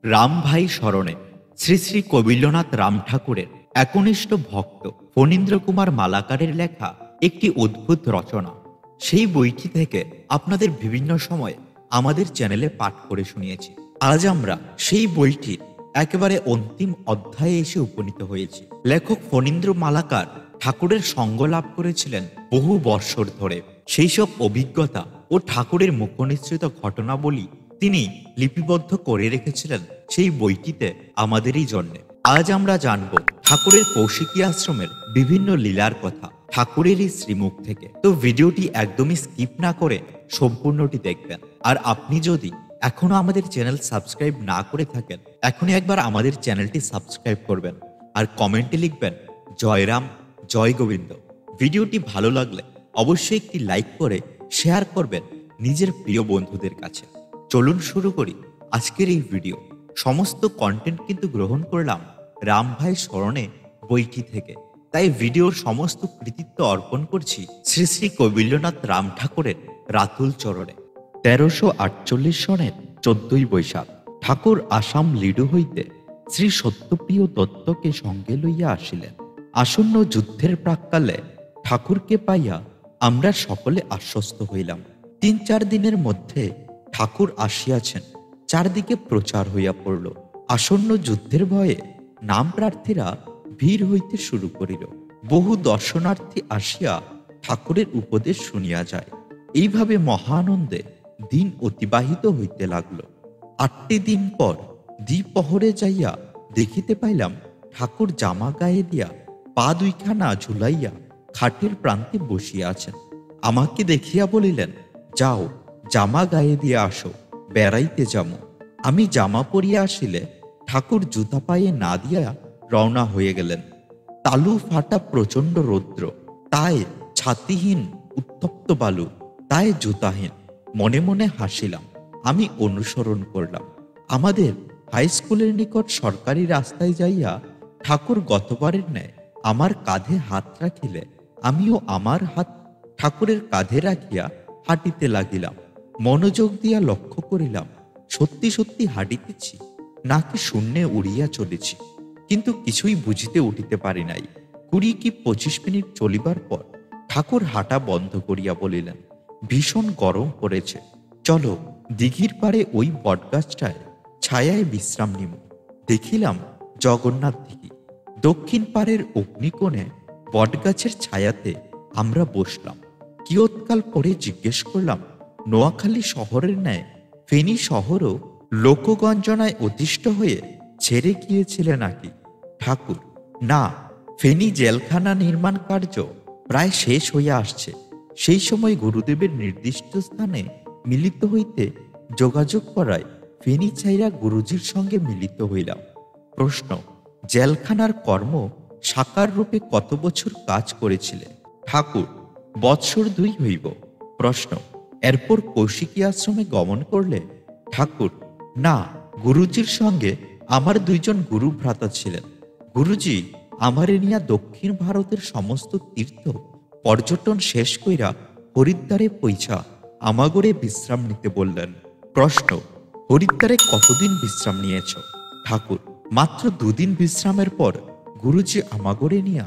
রামভাই স্মরণে শ্রী শ্রী কবিল্যনাথ রাম ঠাকুরের একনিষ্ঠ ভক্ত ফণীন্দ্র কুমার মালাকারের লেখা একটি অদ্ভুত রচনা। সেই বইটি থেকে আপনাদের বিভিন্ন সময়ে আমাদের চ্যানেলে পাঠ করে শুনিয়েছি। আজ আমরা সেই বইটির একেবারে অন্তিম অধ্যায়ে এসে উপনীত হয়েছি। লেখক ফণীন্দ্র মালাকার ঠাকুরের সঙ্গ লাভ করেছিলেন বহু বৎসর ধরে। সেই সব অভিজ্ঞতা ও ঠাকুরের মুখনিসৃত ঘটনাবলী তিনি লিপিবদ্ধ করে রেখেছিলেন সেই বইটিতে আমাদেরই জন্যে। আজ আমরা জানব ঠাকুরের কৌশিকী আশ্রমের বিভিন্ন লীলার কথা ঠাকুরেরই শ্রীমুখ থেকে। তো ভিডিওটি একদমই স্কিপ না করে সম্পূর্ণটি দেখবেন। আর আপনি যদি এখনো আমাদের চ্যানেল সাবস্ক্রাইব না করে থাকেন, এখনই একবার আমাদের চ্যানেলটি সাবস্ক্রাইব করবেন আর কমেন্টে লিখবেন জয় রাম, জয় গোবিন্দ। ভিডিওটি ভালো লাগলে অবশ্যই একটি লাইক করে শেয়ার করবেন নিজের প্রিয় বন্ধুদের কাছে। চলুন শুরু করি আজকের এই ভিডিও। সমস্ত কন্টেন্ট কিন্তু গ্রহণ করলাম রামভাই স্মরণে বইটি থেকে, তাই ভিডিওর সমস্ত কৃতিত্ব অর্পণ করছি শ্রী শ্রী কবিল্যনাথ রাম ঠাকুরের রাতুল চরণে। 1348 সনের 14 বৈশাখ ঠাকুর আসাম লিডু হইতে শ্রী সত্যপ্রিয় দত্তকে সঙ্গে লইয়া আসিলেন। আসন্ন যুদ্ধের প্রাক্কালে ঠাকুরকে পাইয়া আমরা সকলে আশ্বস্ত হইলাম। 3-4 দিনের মধ্যে ঠাকুর আসিয়াছেন, চারদিকে প্রচার হইয়া পড়ল। আসন্ন যুদ্ধের ভয়ে নাম প্রার্থীরা ভিড় হইতে শুরু করিল। বহু দর্শনার্থী আসিয়া ঠাকুরের উপদেশ শুনিয়া যায়। এইভাবে মহানন্দে দিন অতিবাহিত হইতে লাগল। 8টি দিন পর দ্বিপহরে যাইয়া দেখিতে পাইলাম ঠাকুর জামা গায়ে দিয়া পা দুইখানা ঝুলাইয়া খাটের প্রান্তে বসিয়া আছেন। আমাকে দেখিয়া বলিলেন, যাও জামা গায়ে দিয়ে আসো, বেড়াইতে যামো। আমি জামা পরিয়া আসিলে ঠাকুর জুতা পায়ে না দিয়া রওনা হয়ে গেলেন। তালু ফাটা প্রচণ্ড রৌদ্র, তাই ছাতিহীন উত্তপ্ত বালু, তাই জুতাহীন। মনে মনে হাসিলাম। আমি অনুসরণ করলাম। আমাদের হাই স্কুলের নিকট সরকারি রাস্তায় যাইয়া ঠাকুর গতবারের ন্যায় আমার কাঁধে হাত রাখিলে আমিও আমার হাত ঠাকুরের কাঁধে রাখিয়া হাঁটিতে লাগিলাম। মনোযোগ দিয়া লক্ষ্য করিলাম সত্যি সত্যি হাঁটিতেছি নাকি শূন্যে উড়িয়া চলেছি, কিন্তু কিছুই বুঝিতে উঠিতে পারি নাই। 20-25 মিনিট চলিবার পর ঠাকুর হাঁটা বন্ধ করিয়া বলিলেন, ভীষণ গরম পড়েছে, চলো দিঘির পাড়ে ওই বটগাছটায় ছায়ায় বিশ্রাম নিব। দেখিলাম জগন্নাথ দিঘি। দক্ষিণ পাড়ের অগ্নিকোণে বটগাছের ছায়াতে আমরা বসলাম। কিয়ৎকাল পরে জিজ্ঞেস করলাম, নোয়াখালী শহরের ন্যায় ফেনী শহরও লোকগঞ্জনায় অতিষ্ঠ হয়ে ছেড়ে গিয়েছিলে নাকি? ঠাকুর, না, ফেনী জেলখানা নির্মাণ কার্য প্রায় শেষ হইয়া আসছে। সেই সময় গুরুদেবের নির্দিষ্ট স্থানে মিলিত হইতে যোগাযোগ করায় ফেনী ছাইরা গুরুজির সঙ্গে মিলিত হইলাম। প্রশ্ন, জেলখানার কর্ম সাকার রূপে কত বছর কাজ করেছিলে? ঠাকুর, বৎসর 2 হইব। প্রশ্ন, এরপর কৌশিকী আশ্রমে গমন করলে? ঠাকুর, না, গুরুজির সঙ্গে আমার 2 জন গুরু ভ্রাতা ছিলেন। গুরুজি আমারে নিয়া দক্ষিণ ভারতের সমস্ত তীর্থ পর্যটন শেষ কইরা হরিদ্বারে পৌঁছা আমাগরে বিশ্রাম নিতে বললেন। প্রশ্ন, হরিদ্বারে কতদিন বিশ্রাম নিয়েছ? ঠাকুর, মাত্র 2 দিন বিশ্রামের পর গুরুজি আমাগরে নিয়া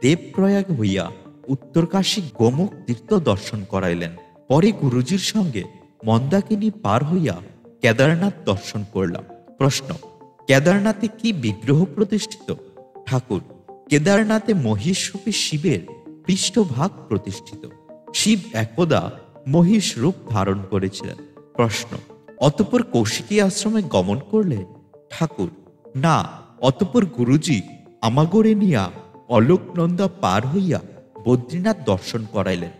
দেবপ্রয়াগ হইয়া উত্তরকাশী গোমুখ তীর্থ দর্শন করাইলেন। পরে গুরুজির সঙ্গে মন্দাকিনী পার হইয়া কেদারনাথ দর্শন করলাম। প্রশ্ন, কেদারনাথে কি বিগ্রহ প্রতিষ্ঠিত? ঠাকুর, কেদারনাথে মহিষরূপী শিবের পৃষ্ঠভাগ প্রতিষ্ঠিত। শিব একদা মহিষ রূপ ধারণ করেছিলেন। প্রশ্ন, অতঃপর কৌশিকী আশ্রমে গমন করলে? ঠাকুর, না, অতঃপর গুরুজি আমাগরে নিয়া অলোকনন্দা পার হইয়া বদ্রীনাথ দর্শন করাইলেন।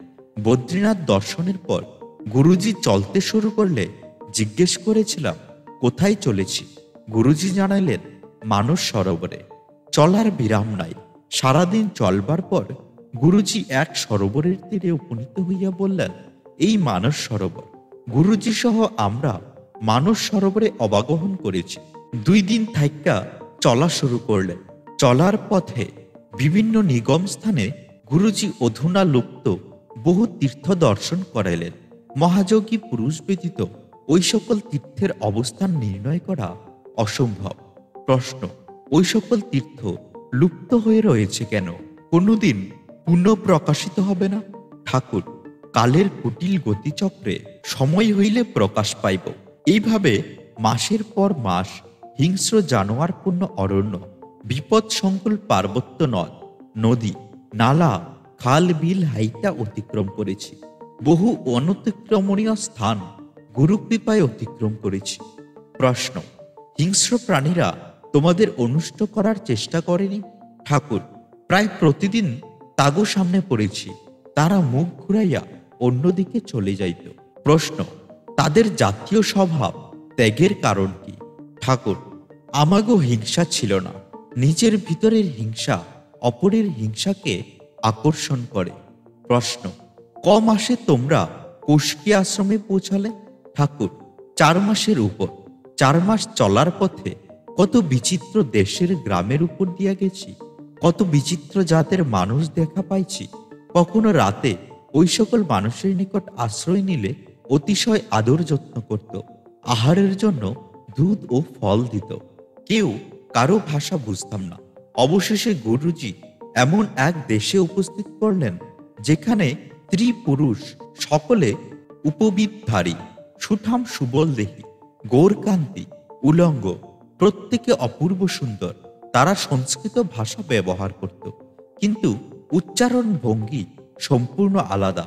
বদ্রীনাথ দর্শনের পর গুরুজি চলতে শুরু করলে জিজ্ঞেস করেছিলাম কোথায় চলেছি। গুরুজি জানাইলেন মানস সরোবরে। চলার বিরাম নাই। সারাদিন চলবার পর গুরুজি এক সরোবরের তীরে উপনীত হইয়া বললেন, এই মানস সরোবর। গুরুজি সহ আমরা মানস সরোবরে অবগাহন করেছি। 2 দিন থাইকা চলা শুরু করলেন। চলার পথে বিভিন্ন নিগম স্থানে গুরুজি অধুনা লুপ্ত বহু তীর্থ দর্শন করাইলেন। মহাযোগী পুরুষ ব্যতীত ওই সকল তীর্থের অবস্থান নির্ণয় করা অসম্ভব। প্রশ্ন, ওই সকল তীর্থ লুপ্ত হয়ে রয়েছে কেন? কোনোদিন পুনঃপ্রকাশিত হবে না? ঠাকুর, কালের কুটিল গতিচক্রে সময় হইলে প্রকাশ পাইব। এইভাবে মাসের পর মাস হিংস্র জানোয়ারপূর্ণ অরণ্য, বিপদ সংকুল পার্বত্য নদ নদী, নালা, খাল বিল হাইটা অতিক্রম করেছি। বহু অনতিক্রমণীয় স্থান গুরুকৃপায় অতিক্রম করেছি। প্রশ্ন, হিংস্র প্রাণীরা তোমাদের অনুষ্ট করার চেষ্টা করেনি? ঠাকুর, প্রায় প্রতিদিন তাগো সামনে পড়েছি, তারা মুখ ঘুরাইয়া অন্যদিকে চলে যাইত। প্রশ্ন, তাদের জাতীয় স্বভাব ত্যাগের কারণ কি? ঠাকুর, আমাগো হিংসা ছিল না। নিজের ভিতরের হিংসা অপরের হিংসাকে আকর্ষণ করে। প্রশ্ন, ক মাসে তোমরা কৌশিকী আশ্রমে পৌঁছালে? ঠাকুর, 4 মাসের উপর। 4 মাস চলার পথে কত বিচিত্র দেশের গ্রামের উপর দিয়া গেছি, কত বিচিত্র জাতের মানুষ দেখা পাইছি। কখনো রাতে ওই সকল মানুষের নিকট আশ্রয় নিলে অতিশয় আদর যত্ন করত, আহারের জন্য দুধ ও ফল দিত। কেউ কারো ভাষা বুঝতাম না। অবশেষে গুরুজি এমন এক দেশে উপস্থিত করলেন যেখানে স্ত্রী পুরুষ সকলে উপবীতধারী, সুঠাম সুবল দেহী, গৌরকান্তি, উলঙ্গ, প্রত্যেকে অপূর্ব সুন্দর। তারা সংস্কৃত ভাষা ব্যবহার করত, কিন্তু উচ্চারণ ভঙ্গি সম্পূর্ণ আলাদা।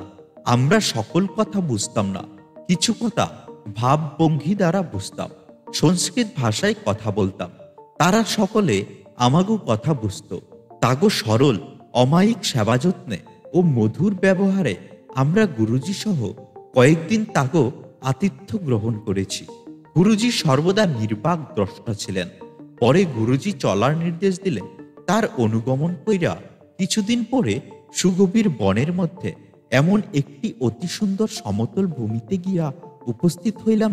আমরা সকল কথা বুঝতাম না, কিছু কথা ভাব ভঙ্গি দ্বারা বুঝতাম। সংস্কৃত ভাষায় কথা বলতাম, তারা সকলে আমাগো কথা বুঝত। তাগো সরল অমায়িক সেবা যত্নে ও মধুর ব্যবহারে আমরা গুরুজি সহ কয়েকদিন তাগো আতিথ্য গ্রহণ করেছি। গুরুজি সর্বদা নির্বাক দ্রষ্টা ছিলেন। পরে গুরুজি চলার নির্দেশ দিলেন, তার অনুগমন কইরা কিছুদিন পরে সুগভীর বনের মধ্যে এমন একটি অতি সুন্দর সমতল ভূমিতে গিয়া উপস্থিত হইলাম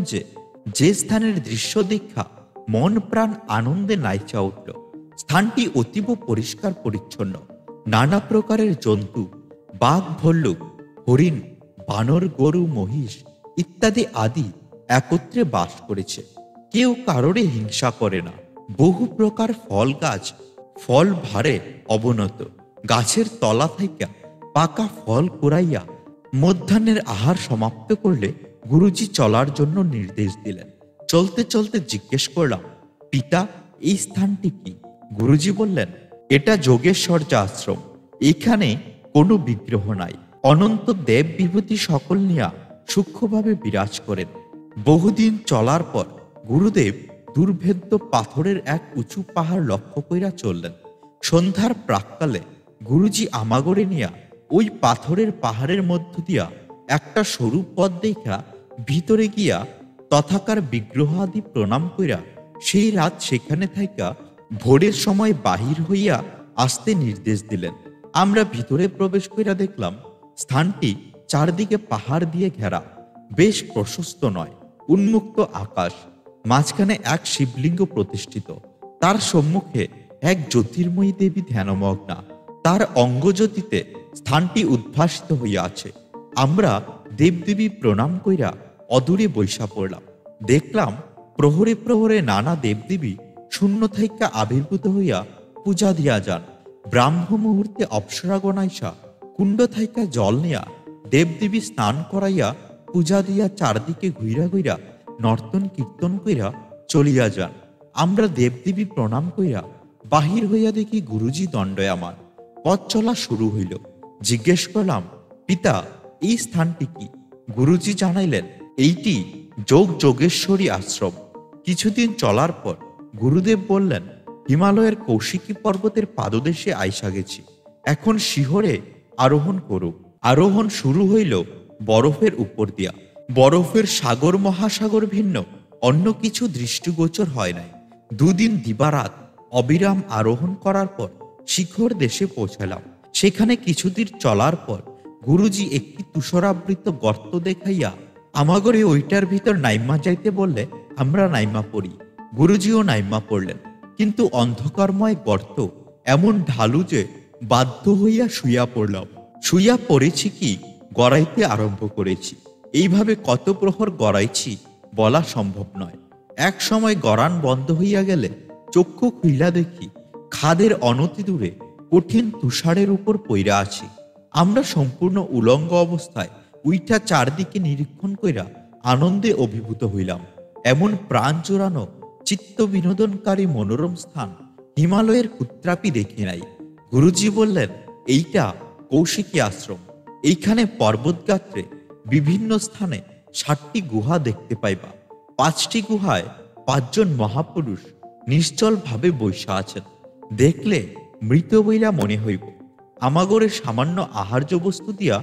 যে স্থানের দৃশ্য দেখা মন প্রাণ আনন্দে নাইচা উঠল। স্থানটি অতীব পরিষ্কার পরিচ্ছন্ন। নানা প্রকারের জন্তু, বাঘ, ভল্লুক, হরিণ, বানর, গরু, মহিষ ইত্যাদি আদি একত্রে বাস করেছে। কেউ কারোরে হিংসা করে না। বহু প্রকার ফল গাছ ফল ভারে অবনত। গাছের তলা থেকে পাকা ফল কুড়াইয়া মধ্যাহ্নের আহার সমাপ্ত করলে গুরুজি চলার জন্য নির্দেশ দিলেন। চলতে চলতে জিজ্ঞেস করলাম, পিতা, এই স্থানটি কি? গুরুজি বললেন, এটা যোগেশ্বর্য আশ্রম। এখানে কোনো বিগ্রহ নাই। অনন্ত দেব বিভূতি সকল নিয়া সূক্ষ্মভাবে বিরাজ করেন। বহুদিন চলার পর গুরুদেব দুর্ভেদ্য পাথরের এক উঁচু পাহাড় লক্ষ্য কইরা চললেন। সন্ধ্যার প্রাক্কালে গুরুজি আমাগরে নিয়া ওই পাথরের পাহাড়ের মধ্য দিয়া একটা সরু পথ দেখা ভিতরে গিয়া তথাকার বিগ্রহ আদি প্রণাম কইরা সেই রাত সেখানে থাইকা ভোরের সময় বাহির হইয়া আসতে নির্দেশ দিলেন। আমরা ভিতরে প্রবেশ কইরা দেখলাম স্থানটি চারদিকে পাহাড় দিয়ে ঘেরা, বেশ প্রশস্ত নয়, উন্মুক্ত আকাশ, মাঝখানে এক শিবলিঙ্গ প্রতিষ্ঠিত। তার সম্মুখে এক জ্যোতির্ময়ী দেবী ধ্যানমগ্না। তার অঙ্গজ্যোতিতে স্থানটি উদ্ভাসিত হইয়া আছে। আমরা দেবদেবী প্রণাম কইরা অদূরে বৈশা পড়লাম। দেখলাম প্রহরে প্রহরে নানা দেবদেবী শূন্য থাইকা আবির্ভূত হইয়া পূজা দিয়া যান। ব্রাহ্ম মুহূর্তে অপ্সরাগণ আইসা কুণ্ড থাইকা জল নিয়া দেবদেবী স্নান করাইয়া পূজা দিয়া চারদিকে ঘুইরা ঘুইরা নর্তন কীর্তন কইরা চলিয়া যান। আমরা দেবদেবী প্রণাম কইরা বাহির হইয়া দেখি গুরুজি দণ্ডায়মান। পথ চলা শুরু হইল। জিজ্ঞেস করলাম, পিতা, এই স্থানটি কি? গুরুজি জানাইলেন, এইটি যোগেশ্বরী আশ্রম। কিছুদিন চলার পর গুরুদেব বললেন, হিমালয়ের কৌশিকী পর্বতের পাদদেশে আইসা গেছি, এখন শিহরে আরোহণ করুক। আরোহণ শুরু হইল বরফের উপর দিয়া। বরফের সাগর মহাসাগর ভিন্ন অন্য কিছু দৃষ্টিগোচর হয় নাই। 2 দিন দিবারাত অবিরাম আরোহণ করার পর শিখর দেশে পৌঁছালাম। সেখানে কিছুদিন চলার পর গুরুজি একটি তুষরাবৃত গর্ত দেখাইয়া আমাগরে ওইটার ভিতর নাইমা যাইতে বললে আমরা নাইমা পড়ি। গুরুজিও নাইমা পড়লেন, কিন্তু অন্ধকারময় গর্ত এমন ঢালু যে বাধ্য হইয়া শুইয়া পড়লাম। শুইয়া পড়েছি কি গড়াইতে আরম্ভ করেছি। এইভাবে কত প্রহর গড়াইছি বলা সম্ভব নয়। এক সময় গরান বন্ধ হইয়া গেলে চক্ষু খুইলা দেখি খাদের অনতি দূরে কঠিন তুষারের উপর পইরা আছি। আমরা সম্পূর্ণ উলঙ্গ অবস্থায় উইঠা চারদিকে নিরীক্ষণ কইরা আনন্দে অভিভূত হইলাম। এমন প্রাণ জোড়ানো চিত্ত বিনোদনকারী মনোরম স্থান হিমালয়ের কুত্রাপি দেখি নাই। গুরুজি বললেন, এইটা কৌশিকী আশ্রম। এইখানে পর্বতগাত্রে বিভিন্ন স্থানে 7টি গুহা দেখতে পাইবা। 5টি গুহায় 5 জন মহাপুরুষ নিশ্চল ভাবে বৈশা আছেন। দেখলে মৃত বইলা মনে হইব। আমাগরে সামান্য আহার্য বস্তু দিয়া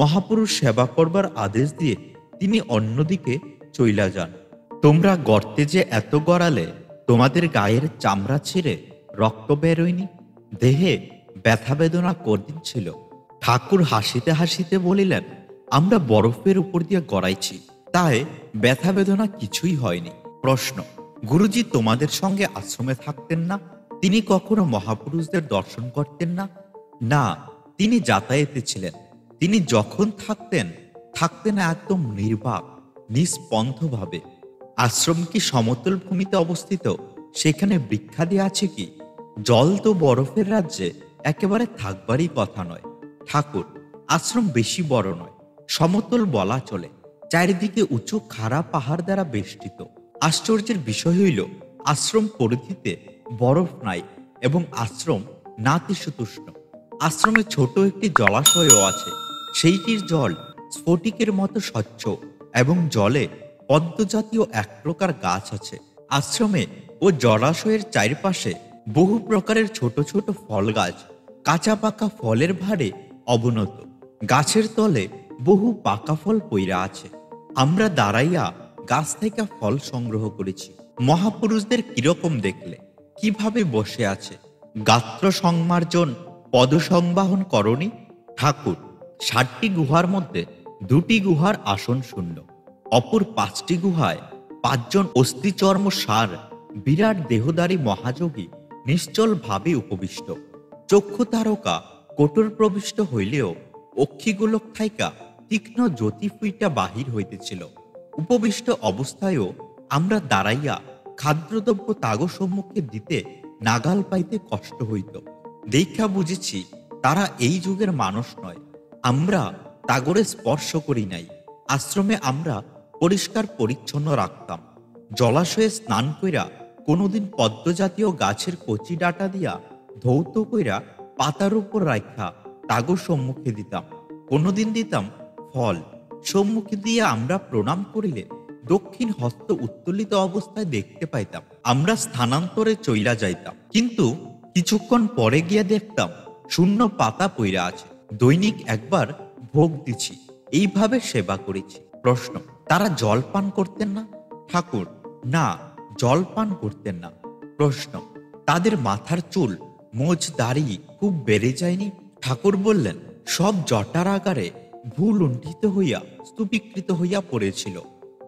মহাপুরুষ সেবা করবার আদেশ দিয়ে তিনি অন্যদিকে চইলা যান। তোমরা গর্তে যে এত গড়ালে তোমাদের গায়ের চামড়া ছিঁড়ে রক্ত বেরোয়নি? দেহে ব্যথা বেদনা কদিন ছিল? ঠাকুর হাসিতে হাসিতে বলিলেন, আমরা বরফের উপর দিয়ে গড়াইছি, তাই ব্যথা বেদনা কিছুই হয়নি। প্রশ্ন, গুরুজি তোমাদের সঙ্গে আশ্রমে থাকতেন না? তিনি কখনো মহাপুরুষদের দর্শন করতেন না? না, তিনি যাতায়াতে ছিলেন। তিনি যখন থাকতেন একদম নির্বাক, নিস্পন্ধভাবে। আশ্রম কি সমতল ভূমিতে অবস্থিত? সেখানে বৃক্ষাদি আছে কি? জল তো বরফের রাজ্যে একেবারে থাকবারই কথা নয়। ঠাকুর, আশ্রম বেশি বড় নয়, সমতল বলা চলে। চারিদিকে উঁচু খাড়া পাহাড় দ্বারা বেষ্টিত। আশ্চর্যের বিষয় হইল, আশ্রম পরিধিতে বরফ নাই এবং আশ্রম নাতিশীতোষ্ণ। আশ্রমে ছোট একটি জলাশয়ও আছে। সেইটির জল স্ফটিকের মতো স্বচ্ছ এবং জলে পদ্মজাতীয় এক প্রকার গাছ আছে। আশ্রমে ও জলাশয়ের চারিপাশে বহু প্রকারের ছোট ছোট ফল গাছ, কাঁচা পাকা ফলের ভারে অবনত। গাছের তলে বহু পাকা ফল পইরা আছে। আমরা দাঁড়াইয়া গাছ থেকে ফল সংগ্রহ করেছি। মহাপুরুষদের কিরকম দেখলে? কিভাবে বসে আছে? গাত্র সংমার্জন, পদ সংবাহন করনি? ঠাকুর, 7টি গুহার মধ্যে 2টি গুহার আসন শূন্য। অপর 5টি গুহায় 5 জন অস্থিচর্ম সার বিরাট দেহধারী মহাযোগী নিশ্চল ভাবে উপবিষ্ট। চক্ষু তারকা কোটর প্রবিষ্ট হইলেও অক্ষিগোলক থাইকা তীক্ষ্ণ জ্যোতি ফুইটা বাহির হইতেছিল। উপবিষ্ট অবস্থায়ও আমরা দাঁড়াইয়া খাদ্যদ্রব্য তাগো সম্মুখে দিতে নাগাল পাইতে কষ্ট হইত। দেখা বুঝেছি তারা এই যুগের মানুষ নয়। আমরা তাগরে স্পর্শ করি নাই। আশ্রমে আমরা পরিষ্কার পরিচ্ছন্ন রাখতাম। জলাশয়ে স্নান কইরা কোনোদিন পদ্মজাতীয় গাছের কচি ডাটা দিয়া ধৌত কইরা পাতার উপর রাখা তাগো সম্মুখে দিতাম। কোনোদিন দিতাম ফল। সম্মুখে দিয়ে আমরা প্রণাম করিলে দক্ষিণ হস্ত উত্তোলিত অবস্থায় দেখতে পাইতাম। আমরা স্থানান্তরে চইলা যাইতাম, কিন্তু কিছুক্ষণ পরে গিয়া দেখতাম শূন্য পাতা পইরা আছে। দৈনিক একবার ভোগ দিছি, এইভাবে সেবা করেছি। প্রশ্ন, তারা জল পান করতেন না? ঠাকুর, না, জল পান করতেন না। প্রশ্ন, তাদের মাথার চুল, মোজ, দাড়ি খুব বেড়ে যায়নি? ঠাকুর বললেন, সব জটার আকারে ভূলুণ্ঠিত হইয়া স্তূপীকৃত হইয়া পড়েছিল।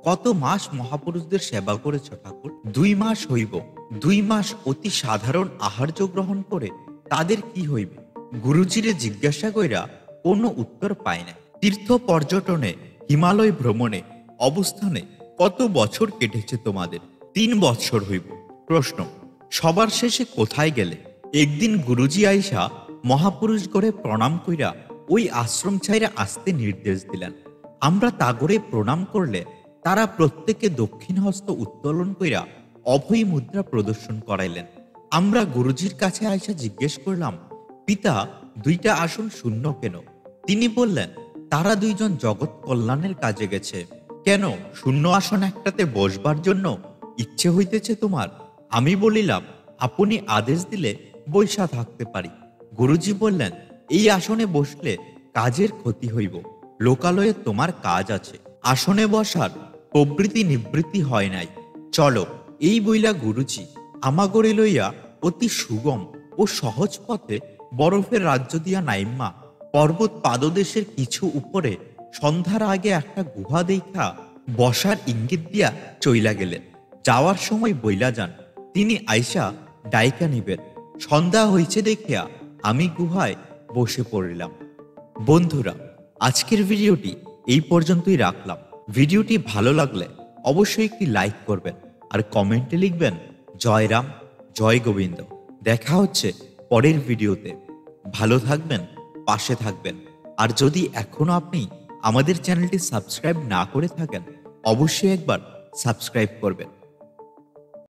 কত মাস মহাপুরুষদের সেবা করেছ ঠাকুর? 2 মাস হইব। 2 মাস অতি সাধারণ আহার্য গ্রহণ করে তাদের কি হইবে? গুরুজিরে জিজ্ঞাসা কইরা কোনো উত্তর পায় না। তীর্থ পর্যটনে, হিমালয় ভ্রমণে, অবস্থানে কত বছর কেটেছে তোমাদের? 3 বছর হইব। প্রশ্ন, সবার শেষে কোথায় গেলে? একদিন গুরুজি আইসা মহাপুরুষ গড়ে প্রণাম কইরা ওই আশ্রম ছাইরা আসতে নির্দেশ দিলেন। আমরা তাগরে প্রণাম করলে তারা প্রত্যেকে দক্ষিণ হস্ত উত্তোলন কইরা অভয় মুদ্রা প্রদর্শন করাইলেন। আমরা গুরুজির কাছে আইসা জিজ্ঞেস করলাম, পিতা, 2টা আসন শূন্য কেন? তিনি বললেন, তারা 2 জন জগৎ কল্যাণের কাজে গেছে। কেন শূন্য আসন একটাতে বসবার জন্য ইচ্ছে হইতেছে তোমার? আমি বলিলাম, আপনি আদেশ দিলে বৈশা থাকতে পারি। গুরুজি বললেন, এই আসনে বসলে কাজের ক্ষতি হইব। লোকালয়ে তোমার কাজ আছে। আসনে বসার প্রবৃত্তি নিবৃত্তি হয় নাই। চলো। এই বইলা গুরুজি আমাগরে লইয়া অতি সুগম ও সহজ পথে বরফের রাজ্য দিয়া নাইম্মা পর্বত পাদদেশের কিছু উপরে সন্ধ্যার আগে একটা গুহা দেখা বসার ইঙ্গিত দিয়া চইলা গেলেন। যাওয়ার সময় বইলা যান, তিনি আইসা ডাইকা নিবেন। সন্ধ্যা হইছে দেখিয়া আমি গুহায় বসে পড়িলাম। বন্ধুরা, আজকের ভিডিওটি এই পর্যন্তই রাখলাম। ভিডিওটি ভালো লাগলে অবশ্যই একটি লাইক করবেন আর কমেন্টে লিখবেন জয় রাম, জয় গোবিন্দ। দেখা হচ্ছে পরের ভিডিওতে। ভালো থাকবেন, পাশে থাকবেন। আর যদি এখনো আপনি আমাদের চ্যানেলটি সাবস্ক্রাইব না করে থাকেন, অবশ্যই একবার সাবস্ক্রাইব করবেন।